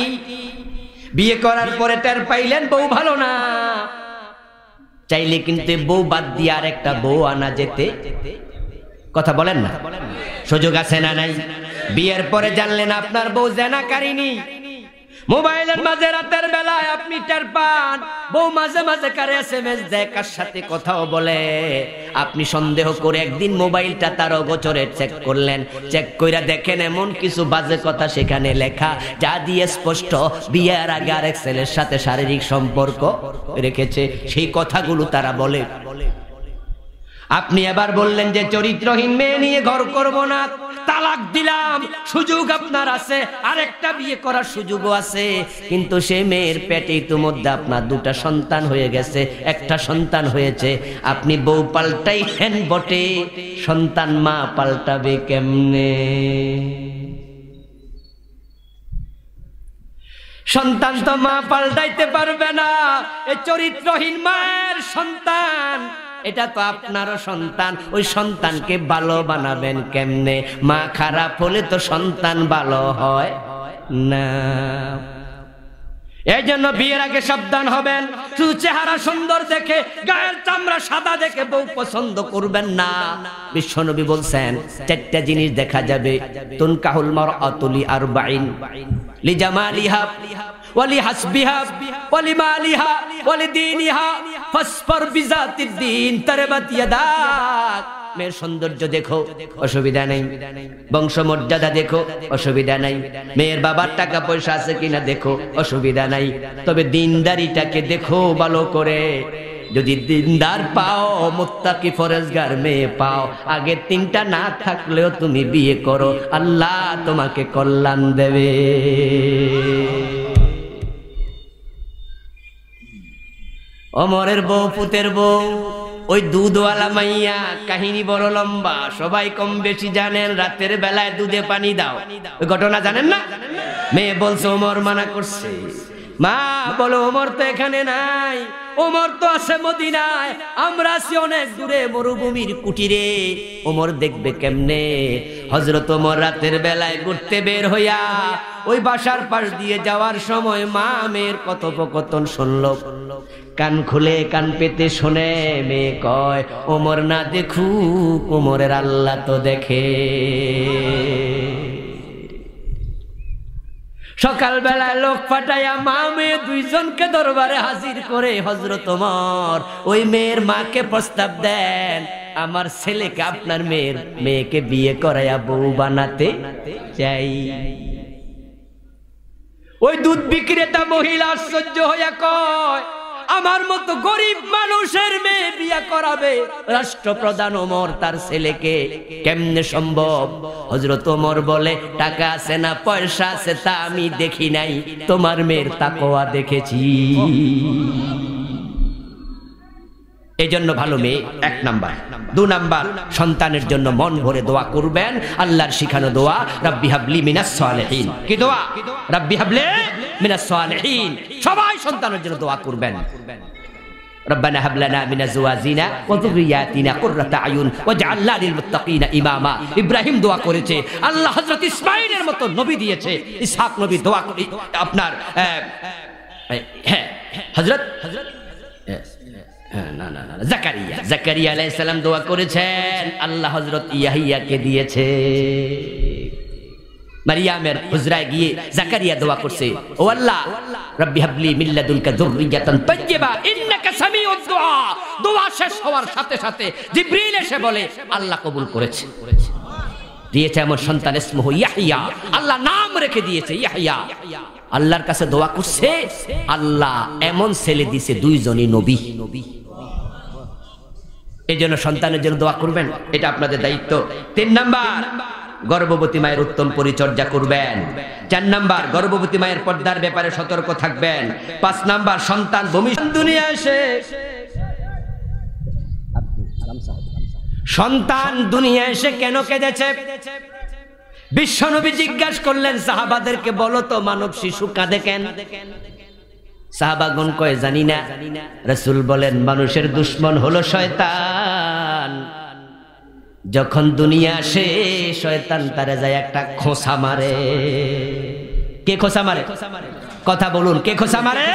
বিয়ে করার পরে টের পাইলেন বউ ভালো না, চাইলে কিন্তু বউ বাদ দিয়ে আর একটা বউ আনা যেতে, কথা বলেন না, সুযোগ আছে না নাই? বিয়ের পরে জানলেন আপনার বউ জেনাকারিনী, মোবাইলের মাঝে রাতের বেলায় আপনি টের পান বউ মাঝে মাঝে কারে এসএমএস দেয়, কার সাথে কথাও বলে। আপনি সন্দেহ করে একদিন মোবাইলটা তার অগোচরে চেক করলেন, চেক কইরা দেখেন এমন কিছু বাজে কথা সেখানে লেখা যা দিয়ে স্পষ্ট বিয়ের আগে আরেক ছেলের সাথে শারীরিক সম্পর্ক রেখেছে। সেই কথাগুলো তারা বলে। আপনি এবার বললেন যে চরিত্রহীন মেয়ে নিয়ে ঘর করব না, তা তালাক দিলাম, সুযোগ আপনার আছে, আরেকটা বিয়ে করার সুযোগও আছে, কিন্তু সে মেয়ের পেটে ইতিমধ্যে আপনার দুটা সন্তান হয়ে গেছে, একটা সন্তান হয়েছে, আপনি বউ পাল্টাই হেন বটে, সন্তান মা পাল্টাবে কেমনে? সন্তান তো মা পাল্টাইতে পারবে না, এই চরিত্রহীন মায়ের সন্তান, এটা তো আপনারও সন্তান, ওই সন্তানকে ভালো বানাবেন কেমনে? মা খারাপ হলে তো সন্তান ভালো হয় না। এই জন্য বিয়ের আগে সাবধান হবেন, শুধু চেহারা সুন্দর দেখে, গায়ের চামড়া সাদা দেখে বউ পছন্দ করবেন না। বিশ্বনবী বলছেন চারটা জিনিস দেখা যাবে, তুনকাহুল মারআতু লিআরবাইন, লিজামালিহা ওয়ালি হাসবিহা ওয়ালি মালিহা ওয়ালি দীনিহা ফাসফার বিজাতিদ দীন তারবাত ইয়াদাক। মেয়ের সৌন্দর্য দেখো, অসুবিধা নেই, বংশমর্যাদা দেখো, অসুবিধা নাই, মেয়ের বাবার টাকা পয়সা আছে কিনা দেখো, অসুবিধা নাই, তবে দিনদারিটাকে দেখো ভালো করে। যদি দিনদার পাও, মুত্তাকি ফরেজগার মেয়ে পাও, আগে তিনটা না থাকলেও তুমি বিয়ে করো, আল্লাহ তোমাকে কল্যাণ দেবে। ওমরের বউ, পুতের বউ, ওই দুধওয়ালা মাইয়া, কাহিনী বড় লম্বা, সবাই কম বেশি জানেন। রাতের বেলায় দুধে পানি দাও, ওই ঘটনা জানেন না? মেয়ে বলছে, ওমর মানা করছে। মা বলো, ওমর তো এখানে নাই, ওমর তো আছে মদিনায়, আমরা আছি অনেক দূরে মরুভূমির কুটিরে, ওমর দেখবে কেমনে? হযরত ওমর রাতের বেলায় ঘুরতে বের হইয়া ওই বাসার পাশ দিয়ে যাওয়ার সময় মা মেয়ের কথোপকথন শুনলো, কান খুলে কান পেতে শোনে। মেয়ে কয়, ওমর না দেখুক, ওমরের আল্লাহ তো দেখে। সকাল বেলায় লোক পাঠাইয়া মা মেয়ে দুইজনকে দরবারে হাজির করে হযরত ওমর ওই মেয়ের মাকে প্রস্তাব দেন, আমার ছেলেকে আপনার মেয়েকে বিয়ে করাইয়া বউ বানাতে চাই। ওই দুধ বিক্রেতা মহিলা আশ্চর্য হইয়া কয়, আমার মতো গরিব মানুষের মেয়ে বিয়ে করাবে রাষ্ট্রপ্রধান ওমর তার ছেলেকে, কেমনে সম্ভব? হযরত ওমর বলে, টাকা আছে না পয়সা আছে তা আমি দেখি নাই, তোমার মেয়ের তাকওয়া দেখেছি। এই জন্য ভালো মেয়ে এক নাম্বার। 2 নাম্বার, সন্তানের জন্য মন ভরে দোয়া করবেন, আল্লাহর শিখানো দোয়া, রাব্বি হাবলি মিনাস সালিহিন। কি দোয়া? রাব্বি হাবলি মিনাস সালিহিন। সবাই সন্তানের জন্য দোয়া করবেন। রব্বানা হাব লানা মিন আজওয়াজিনা ওয়া যুররিয়াতিনা কুররাতা আয়ুন ওয়াজআলনা লিল মুত্তাকিনা ইমামা। ইব্রাহিম দোয়া করেছে, আল্লাহ হযরত ইসমাঈলের মতো নবী দিয়েছে, ইসহাক নবী দোয়া করে আপনার হযরত জাকারিয়া আলাইহিস সালাম দোয়া করেছেন, আল্লাহ হযরত ইয়াহিয়াকে দিয়েছে। মারিয়ামের হুজরায় গিয়ে জাকারিয়া দোয়া করছে, ও আল্লাহ রাব্বি হাবলি মিন লাদুনকা যুররিয়াতান তাইয়্যিবা ইন্নাকা সামিউদ দুআ। দোয়া শেষ হওয়ার সাথে সাথে জিবরিল এসে বলে, আল্লাহ কবুল করেছে, দিয়েছে এমন সন্তান, ইসমুহু ইয়াহইয়া, আল্লাহ নাম রেখে দিয়েছে ইয়াহইয়া। আল্লাহর কাছে দোয়া করছে, আল্লাহ এমন ছেলে দিয়েছে, দুইজনই নবী। এই জন্য সন্তানের জন্য দোয়া করবেন, এটা আপনাদের দায়িত্ব। 3 নাম্বার, গর্ভবতী মায়ের উত্তম পরিচর্যা করবেন। 4 নাম্বার, গর্ভবতী মায়ের পর্দার ব্যাপারে সতর্ক থাকবেন। 5 নাম্বার, সন্তান ভবিষ্যৎ দুনিয়া এসে, সন্তান দুনিয়া এসে কেন কেঁদেছে? বিশ্বনবী জিজ্ঞাসা করলেন সাহাবাদেরকে, বলো তো মানব শিশু কাঁদে কেন? সাহাবাগণ কয়, জানি না। রাসূল বলেন, মানুষের দুশমন হলো শয়তান, যখন দুনিয়া আসে শয়তান তারে যায় একটা খোঁচা মারে। কে খোঁচা মারে? কথা বলুন, কে খোঁচা মারে?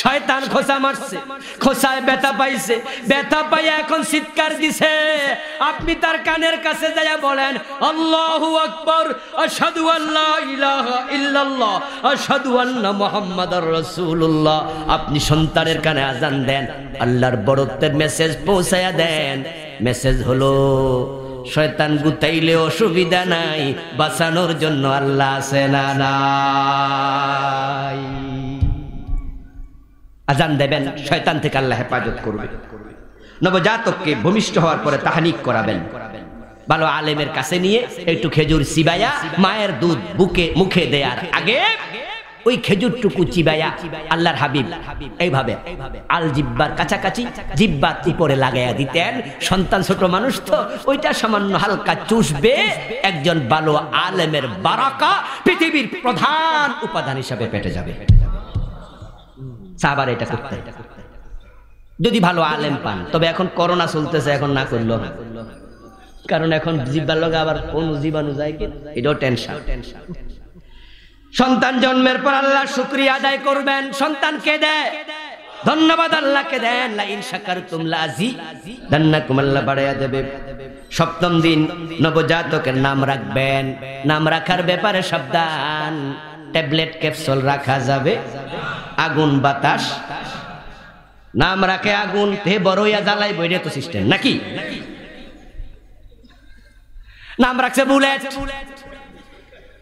শয়তান খোঁচা মারছে, খোঁচায় ব্যথা পাইছে, ব্যথা পাইয়া এখন চিৎকার দিছে। আপনি তার কানের কাছে যাইয়া বলেন, আল্লাহু আকবার, আশহাদু আল্লা ইলাহা ইল্লাল্লাহ, আশহাদু আন্না মুহাম্মাদার রাসূলুল্লাহ। আপনি সন্তানের কানে আজান দেন, আল্লাহর বড়ত্বের মেসেজ পৌঁছায়া দেন। মেসেজ হলো, শয়তান গুতাইলে অসুবিধা নাই, বাঁচানোর জন্য আল্লাহ আছে না নাই? আজান দেবেন, শয়তান থেকে আল্লাহ হেফাজত করবে। নবজাতককে ভূমিষ্ঠ হওয়ার পরে তাহনিক করাবেন, ভালো আলেমের কাছে নিয়ে একটু খেজুর চিবাইয়া মায়ের দুধ মুখে দেয়ার আগে ওই খেজুরটুকু চিবাইয়া আল্লাহর হাবিব এইভাবে আল জিব্বার কাছাকাছি জিব্বার উপরে লাগাইয়া দিতেন। সন্তান ছোট মানুষ তো ওইটা সামান্য হালকা চুষবে, একজন ভালো আলেমের বারাকা পৃথিবীর প্রধান উপাদান হিসাবে পেটে যাবে। সাহাবারা এটা করতেন যদি ভালো আলেম পান। তবে এখন করোনা চলতেছে, এখন না করলো না, কারণ এখন জিব্বার লগে আবার কোন জীবাণু যায় কি, এটাও টেনশন। সন্তান জন্মের পর আল্লাহর শুকরিয়া আদায় করবেন। সন্তানকে দেয় ধন্যবাদ আল্লাহকে দেন, লা ইন শাকারতুম লাযিদান্নাকুম, আল্লাহ বাড়ায়া দেবে। সপ্তম দিন নবজাতকের নাম রাখবেন। নাম রাখার ব্যাপারে সাবধান, ট্যাবলেট ক্যাপসুল রাখা যাবে, আগুন বাতাস নাম রাখে আগুন তে বড় হইয়া জ্বালাই বইরে তো সিস্টেম নাকি। নাম রাখছে বুলেট,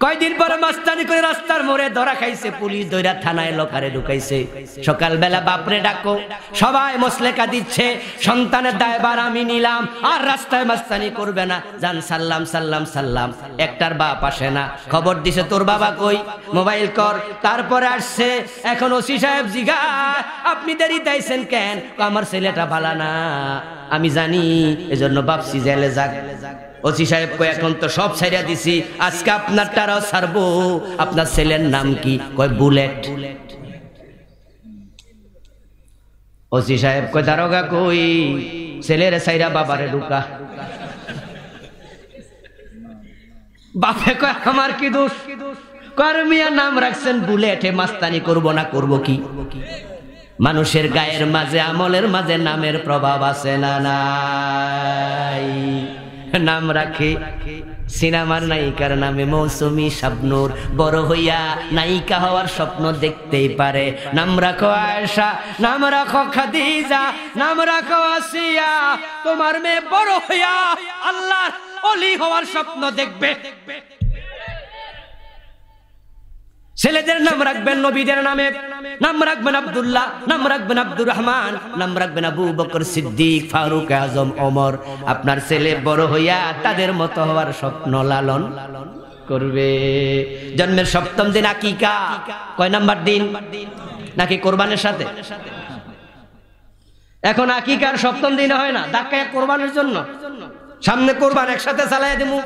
কয়দিন পরে মাস্তানি করে রাস্তার মোড়ে ধরা খাইছে, পুলিশ ধইরা থানায় লোকারে ঢুকাইছে। সকালবেলা বাপরে ডাকো, সবাই মসলেকা দিচ্ছে, সন্তানের দায়ভার আমি নিলাম, আর রাস্তায় মাস্তানি করবে না, জান সাল্লাম সাল্লাম সাল্লাম। একটার বাপ আসে না, খবর দিছে তোর বাবা কই, মোবাইল কর। তারপরে আসছে, এখন ওসি সাহেব জিগায় আপনি দেরি তাইছেন কেন? আমার ছেলেটা ভালো না, আমি জানি, এজন্য বাপসি জেলে যাক। ওসি সাহেব কয় এখন তো সব ছাইড়া দিছি, আজকে আপনারটারও ছাড়বো। আপনার ছেলের নাম কি? কয় বুলেট। ওসি সাহেব কয় দারোগা কই, ছেলের ছাইড়া বাবারে ঢুকা। বাপে কয় আমার কি দোষ? কর্মিয়া নাম রাখছেন বুলেটে, মাস্তানি করব না করব কি? মানুষের গায়ের মাঝে আমলের মাঝে নামের প্রভাব আছে না নাই? নাম রাখে সিনেমার নায়িকার নামে মৌসুমী শাবনূর, বড় হইয়া নায়িকা হওয়ার স্বপ্ন দেখতেই পারে। নাম রাখো আয়েশা, নাম রাখো খাদিজা, নাম রাখো আসিয়া, তোমার মেয়ে বড় হইয়া আল্লাহর ওলি হওয়ার স্বপ্ন দেখবে। ছেলেদের নাম রাখবেন নবীদের নামে, নাম রাখবেন আব্দুল্লাহ, নাম রাখবেন আব্দুর রহমান, নাম রাখবেন আবু বকর সিদ্দিক, ফারুক আজম, ওমর। আপনার ছেলে বড় হইয়া তাদের মতো হওয়ার স্বপ্ন লালন করবে। জন্মের সপ্তম দিন আকিকা, কয় নাম্বার দিন? নাকি কোরবানের সাথে? এখন আকিকার সপ্তম দিন হয় না, ধাক্কায় কোরবানের জন্য সামনে কোরবান একসাথে চালাই দেবো,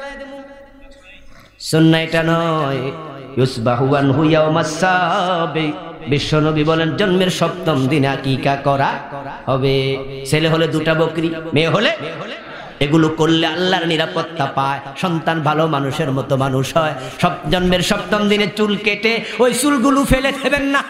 সুন্নাহ এটা নয়। বিশ্বনবী বলেন জন্মের সপ্তম দিনে আকিকা করা হবে। ছেলে হলে দুটা বকরি, মেয়ে হলে এগুলো করলে আল্লাহর নিরাপত্তা পায়, সন্তান ভালো মানুষের মতো মানুষ হয়। জন্মের সপ্তম দিনে চুল কেটে ওই চুলগুলো ফেলে দেবেন না,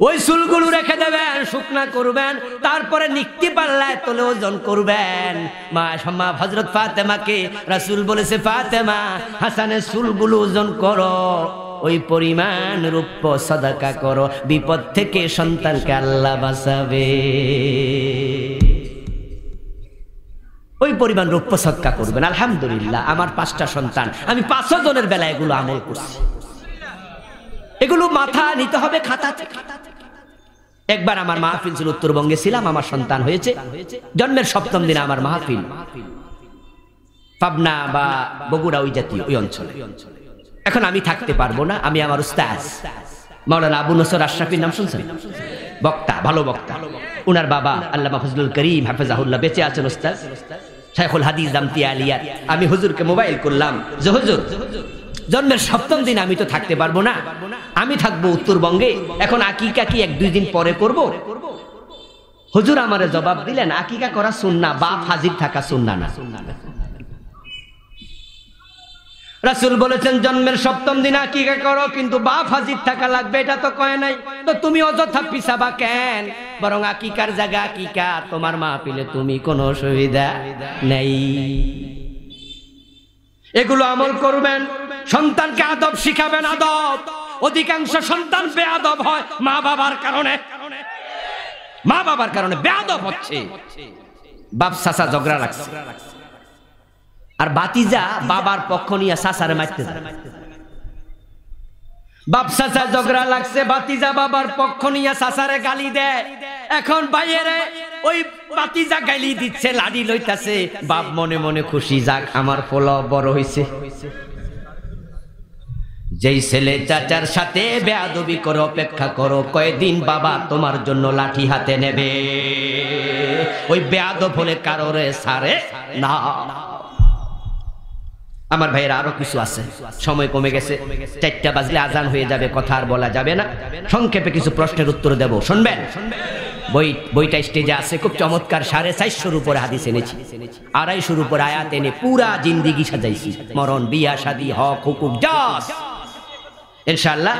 ওই চুলগুলো রেখে দেবেন, শুকনা করবেন, তারপরে নিক্তি পাল্লায় তোলে ওজন করবেন। মা হযরত ফাতেমাকে রাসূল বলেছে, ফাতেমা হাসানের চুলগুলো ওজন করো, ওই পরিমাণ রূপ্য সাদাকা করো, বিপদ থেকে সন্তানকে আল্লাহ বাঁচাবে। ওই পরিমাণ রূপ্য সদকা করবেন। আলহামদুলিল্লাহ, আমার 5টা সন্তান, আমি 5 জনের বেলায় এগুলো আমল করছি। এগুলো মাথা নিতে হবে খাতা থেকে। একবার আমার মাহফিল ছিল, উত্তরবঙ্গে ছিলাম, আমার সন্তান হয়েছে, জন্মের সপ্তম দিনে আমার মাহফিল পাবনা বা বগুড়া ওই জাতীয় ওই অঞ্চলে। এখন আমি থাকতে পারবো না, আমি আমার উস্তাদ মাওলানা আবু নসর আশরাফির নাম শুনছেন? বক্তা, ভালো বক্তা। উনার বাবা আল্লামা ফজলুল করিম হাফেজাহুল্লাহ বেঁচে আছেন, উস্তাদ শাইখুল হাদিস দামতিয়া আলিয়ার। আমি হুজুরকে মোবাইল করলাম যে হুজুর জন্মের সপ্তম দিন আমি তো থাকতে পারবো না, আমি থাকবো উত্তরবঙ্গে, এখন আকিকা কি 1-2 দিন পরে করব? হুজুর আমারে জবাব দিলেন, আকিকা করা সুন্নাহ, বাপ হাজির থাকা সুন্নাহ না। রাসূল বলেছেন জন্মের সপ্তম দিন আকিকা করো, কিন্তু বাপ হাজির থাকা লাগবে, এটা তো কয় নাই। তো তুমি অযথা পিছাবা কেন? বরং আকিকার জায়গা আকিকা, তোমার মাহফিলে তুমি কোনো অসুবিধা নেই। এগুলো আমল করবেন, সন্তানকে আদব শিখাবেন। আদব, অধিকাংশ সন্তান বেয়াদব হয় মা বাবার কারণে, মা বাবার কারণে বেয়াদব হচ্ছে। বাপ চাচা ঝগড়া লাগছে, আর বাতিজা বাবার পক্ষ নিয়ে চাচারে মারতে যায়। বাপ চাচা ঝগড়া লাগছে, বাতিজা বাবার পক্ষ নিয়ে চাচারে গালি দেয়। এখন ভাইয়েরে ওই বাতিজা গালি দিচ্ছে, লাড়ি লইতাছে, বাপ মনে মনে খুশি, যাক আমার পোলা বড় হইছে। যেই ছেলে চাচার সাথে বেয়াদবি করে অপেক্ষা করো, কয়দিন বাবা তোমার জন্য লাঠি হাতে নেবে। ওই বেয়াদব হলে কারোরে সারে না। আমার ভাইয়েরা আরো কিছু আছে, সময় কমে গেছে, 4টা বাজলে আজান হয়ে যাবে, কথা আর বলা যাবে না। সংক্ষেপে কিছু প্রশ্নের উত্তর দেব, শুনবেন? বইটা স্টেজে আছে, খুব চমৎকার 450 উপরে হাদিস এনেছি, 250 উপরে আয়াত এনে পুরা জিন্দিগি সাজাইছি, মরণ, বিয়া, শাদী, হক, হুকুক, জাস। ইনশাআল্লাহ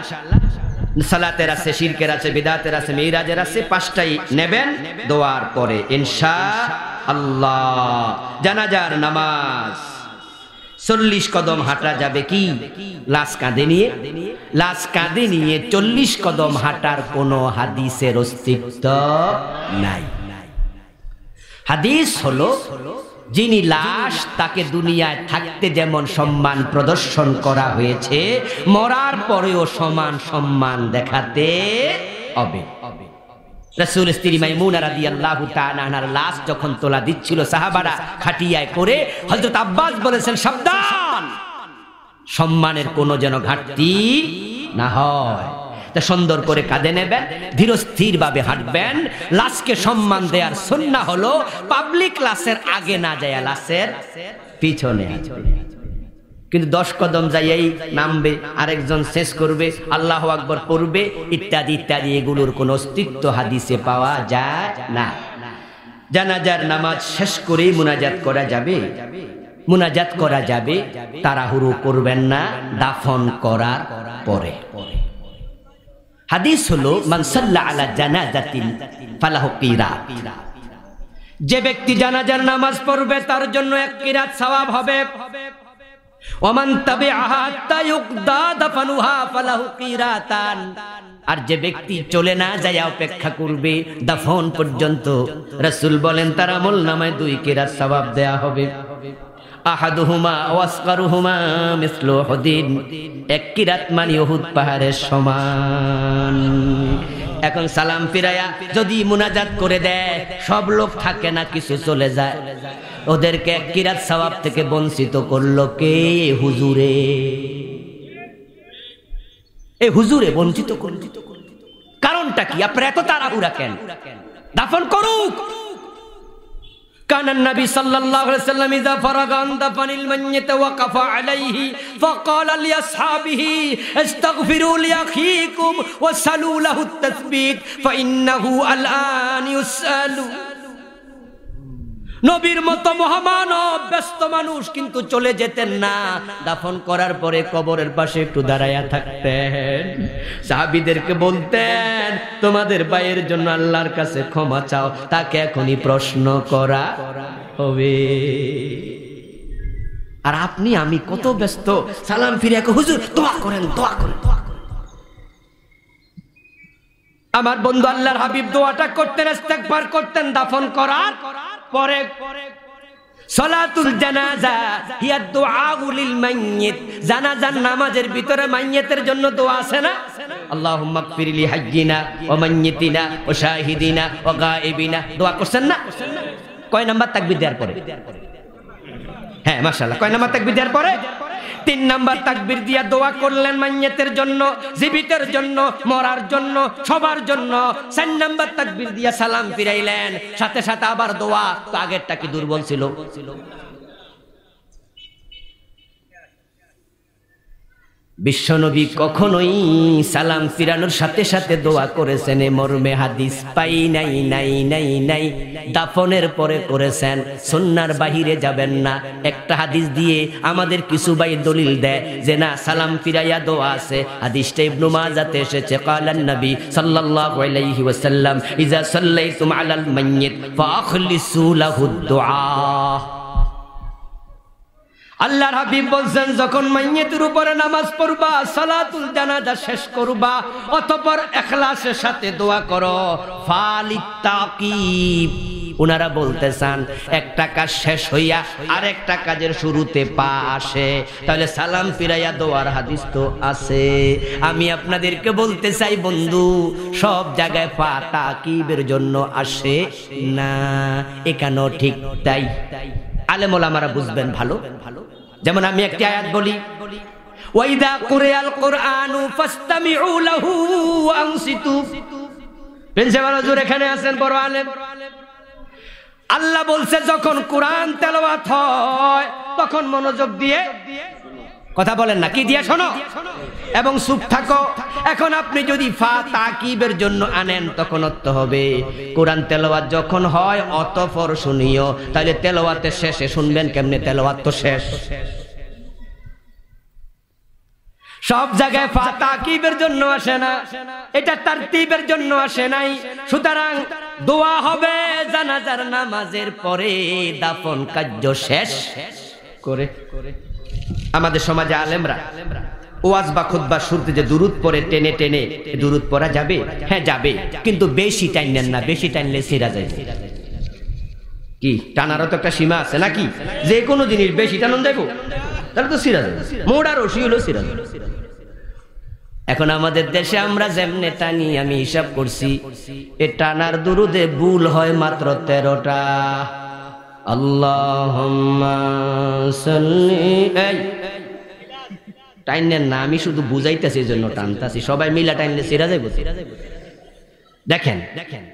সালাতের আছে, শিরকের আছে, বিদাতের আছে, মিরাজের আছে, 5টাই নেবেন দোয়ার পরে ইনশাআল্লাহ। জানাজার নামাজ 40 কদম হাঁটা যাবে কি? লাশ কাঁধে নিয়ে, লাশ কাঁধে নিয়ে 40 কদম হাঁটার কোনো হাদিসের অস্তিত্ব নাই। হাদিস হলো যিনি লাশ, তাকে দুনিয়ায় থাকতে যেমন সম্মান প্রদর্শন করা হয়েছে, মরার পরেও সমান সম্মান দেখাতে হবে। রাসূল স্ত্রী মাইমুনা রাদিয়াল্লাহু তাআলা আনহার লাশ যখন তোলা দিচ্ছিল, সাহাবারা খাটিয়ায় করে, হযরত আব্বাস বলেছেন, সাবধান, সম্মানের কোনো যেন ঘাটতি না হয়। তা সুন্দর করে কাঁধে নেবেন, ধীরস্থির ভাবে হাঁটবেন। লাশকে সম্মান দেওয়ার সুন্নাহ হলো পাবলিক লাশের আগে না যায়, লাশের পিছনে। কিন্তু 10 কদম যাইয়াই নামবে, আরেকজন শেষ করবে, আল্লাহু আকবার পড়বে, ইত্যাদি ইত্যাদি, এগুলোর কোনো অস্তিত্ব হাদিসে পাওয়া যায় না। জানাজার নামাজ শেষ করেই মুনাজাত করা যাবে, মুনাজাত করা যাবে, তাড়াহুড়ো করবেন না, দাফন করার পরে। হাদিস হলো মান সাল্লা আলা জানাজাতিন ফালাহু কিরাত, যে ব্যক্তি জানাজার নামাজ পড়বে তার জন্য 1 কিরাত সওয়াব হবে। ওমান তাবিআহা হাত্তা ইউকদা দাফনুহা ফালাহু কিরাতান, আর যে ব্যক্তি চলে না যায় অপেক্ষা করবে দাফন পর্যন্ত, রাসূল বলেন তার আমলনামায় 2 কিরাত সওয়াব দেয়া হবে। আহাদুহুমা ওয়াসগারুহুমা মিসলু উহুদিন, 1 কিরাত মানে উহুদ পাহাড়ের সমান। এখন সালাম ফিরায়া যদি মুনাজাত করে দেয়, সব লোক থাকে না, কিছু চলে যায়, ওদেরকে 1 কিরাত সওয়াব থেকে বঞ্চিত করলো কে? হুজুরে। এই হুজুরে বঞ্চিত করল, কারণটা কি? আপনারা এত তাড়াহুড়া কেন? দাফন করুক। كان النبي صلى الله عليه وسلم إذا فرغ عن دفن الميت وقف عليه فقال لأصحابه استغفروا لأخيكم وسلوا له التثبيت فإنه الآن يسأل। নবীর মতো মহামানব ব্যস্ত মানুষ কিন্তু চলে যেতেন না, দাফন করার পরে কবরের পাশে একটু দাঁড়ায়া থাকতেন, সাহাবীদেরকে বলতেন তোমাদের ভাইয়ের জন্য আল্লাহর কাছে ক্ষমা চাও, তাকে এখনই প্রশ্ন করা হবে। আর আপনি আমি কত ব্যস্ত, সালাম ফিরে হুজুর দোয়া করেন, দোয়া করেন। আমার বন্ধু আল্লাহর হাবিব দোয়াটা করতেন, ইস্তেগফার করতেন দাফন করার পরে। সালাতুল জানাজা হিয়া দুআউ লিল মাইয়িত, জানাজার নামাজের ভিতরে মাইয়িতের জন্য দোয়া আছে না? আল্লাহুম্মা গফির লি হাইয়িনা ওয়া মাইয়িতিনা ওয়া শাহিদিনা ওয়া গায়িবিনা, দোয়া করছেন না? কয় নাম্বার তাকবীর দেওয়ার পরে? হ্যাঁ মাশাআল্লাহ, কয় নাম্বার তাকবীর দেওয়ার পরে? 3 নাম্বার তাকবীর দিয়া দোয়া করলেন মাইয়িতের জন্য, জীবিতের জন্য, মরার জন্য, সবার জন্য। 4 নাম্বার তাকবীর দিয়া সালাম ফিরাইলেন, সাথে সাথে আবার দোয়া। তো আগেরটা কি দুর্বল ছিল? বিশ্বনবী কখনোই সালাম ফিরানোর সাথে সাথে দোয়া করেছেন এ মর্মে হাদিস পাই নাই নাই নাই নাই। দাফনের পরে করেছেন, সুন্নাহর বাহিরে যাবেন না। একটা হাদিস দিয়ে আমাদের কিছু ভাই দলিল দেয় যে না, সালাম ফিরাইয়া দোয়া আছে। হাদিসটা ইবনে মাজাতে এসেছে, ক্বালান নবী সাল্লাল্লাহু আলাইহি ওয়াসাল্লাম ইযা সাল্লাইতুম আলাল মাইয়িত ফাআখলিসু লাহুদ দুআ। আল্লাহর হাবিব বলছেন যখন মাইয়িতের উপরে নামাজ পড়বা, সালাতুল জানাজা শেষ করবা, অতঃপর ইখলাসের সাথে দোয়া করো। ফালিত তাকিব, ওনারা বলতে চান একটা কাজ শেষ হইয়া আরেকটা কাজের শুরুতে পা আসে, তাহলে সালাম ফিরাইয়া দোয়ার হাদিস তো আছে। আমি আপনাদেরকে বলতে চাই বন্ধু, সব জায়গায় পা তাকিবের জন্য আসে না, এখানেও ঠিক তাই। আলেম ওলামারা বুঝবেন ভালো। যেমন আমি একটি আয়াত বলি, ওয়াইদা কুরিয়াল কুরআনু ফাসতামিউ লাহু ওয়া আনসিতু। প্রিন্সিপাল হুজুর এখানে আছেন, বড় আলেম। আল্লাহ বলছে যখন কোরআন তেলাওয়াত হয় তখন মনোযোগ দিয়ে কথা বলেন না, কি দিয়ে শোনো এবং চুপ থাকো। এখন আপনি যদি ফা তাকিবের জন্য আনেন তখন অর্থ হবে কোরআন তেলাওয়াত যখন হয় অতঃপর শুনিও, তাহলে তেলাওয়াতের শেষে শুনবেন কেমনে? তেলাওয়াত তো শেষ। সব জায়গায় ফা তাকিবের জন্য আসে না, এটা তারতিবের জন্য আসে নাই। সুতরাং দোয়া হবে জানাজার নামাজের পরে, দাফন কার্য শেষ করে। আমাদের সমাজে আলেমরা ওয়াজ বা খুতবা শুরুতে যে দুরুদ পড়ে টেনে টেনে, দুরুদ পড়া যাবে? হ্যাঁ যাবে, কিন্তু বেশি টাইনেন না, বেশি টাইনলে ছিঁড়া যায়। কি টানারও তো একটা সীমা আছে নাকি? যে কোনো জিনিস বেশি টানুন দেবো তাহলে তো ছিঁড়া যায়, মোড়া রশি হলো ছিঁড়া যায়। এখন আমাদের দেশে আমরা যেমনে টানি, আমি হিসাব করছি এ টানার দুরুদে ভুল হয় মাত্র 13টা। আল্লাহুম্মা সাল্লি, এই টাইনেন না, আমি শুধু বুঝাইতেছি এই জন্য টানতাছি, সবাই মিলা টাইনলে ছিঁড়া যাইব। দেখেন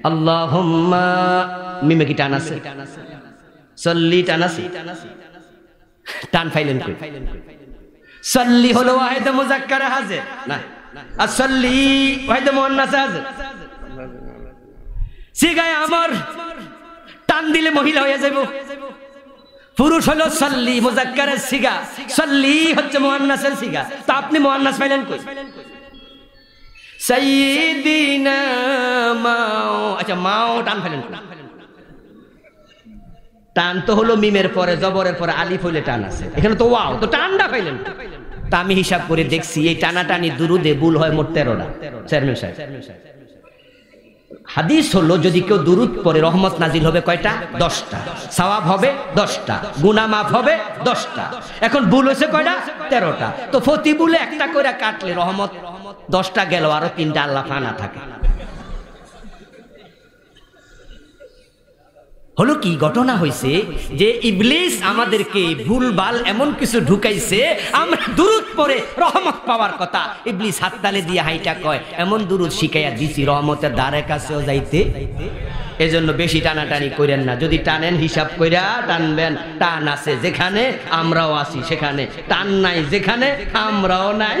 আল্লাহুম্মা, মিমে কি টান আছে? সাল্লি টান আছে? টান ফাইলেন কই? সাল্লি হলো ওয়াহিদ মুযাক্কার হাজির না, আর সাল্লি ওয়াহিদ মুআন্নাস হাজির। সিগায় আমার টান দিলে মহিলা হয়ে যাইব, পুরুষ হলো সাল্লি মুযাক্কারের সিগা, সাল্লি হচ্ছে মুআন্নাসের সিগা, তো আপনি মুআন্নাস পাইলেন কই? সাইয়্যিদিনা মাও, আচ্ছা মাও টান ফেলেন কই? টান তো হলো মিমের পরে জবরের পরে আলিফ হইলে টান আছে, এখানে তো ওয়াও, তো টানটা পাইলেন। তা আমি হিসাব করে দেখছি এই টানাটানি দুরুদে ভুল হয় মোট 13টা। চেয়ারম্যান সাহেব, হাদিস হলো যদি কেউ দুরুদ পড়ে রহমত নাজিল হবে কয়টা? 10টা। সওয়াব হবে 10টা, গুনাহ মাফ হবে 10টা। এখন ভুল হয়েছে কয়টা? 13টা। তো প্রতি ভুলে একটা করে কাটলে রহমত 10টা গেল, আরো 3টা আল্লাহ ফানা থাকে। হলো কি ঘটনা হয়েছে যে ইবলিস আমাদেরকে ভুলভাল এমন কিছু ঢুকাইছে, আমরা দুরুদ পড়ে রহমত পাওয়ার কথা ইবলিস হাততালি দিয়ে হাইটা কয় এমন দুরুদ শিখাইয়া দিছি রহমতের দ্বারে কাছেও যাইতে। এজন্য বেশি টানাটানি করেন না, যদি টানেন হিসাব কইরা টানবেন। টান আছে যেখানে আমরাও আছি সেখানে, টান নাই যেখানে আমরাও নাই।